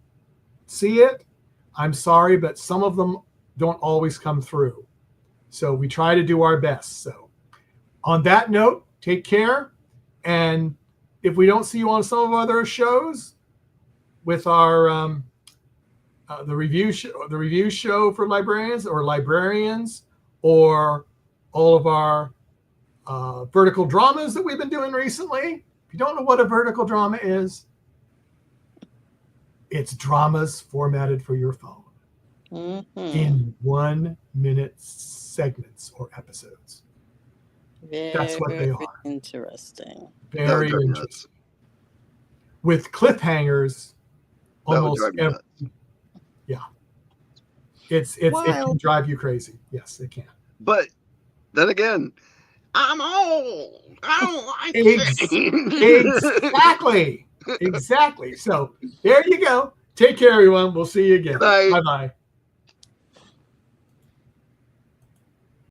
see it, I'm sorry, but some of them don't always come through. So we try to do our best. So on that note, take care. And if we don't see you on some of our other shows with our the review show for librarians, or all of our vertical dramas that we've been doing recently. If you don't know what a vertical drama is, it's dramas formatted for your phone in 1 minute segments or episodes. That's what they are. Interesting. Very interesting. With cliffhangers almost every. Yeah. It can drive you crazy. Yes, it can. But then again, I'm old. I don't like things. Exactly. So there you go. Take care, everyone. We'll see you again. Bye. Bye-bye.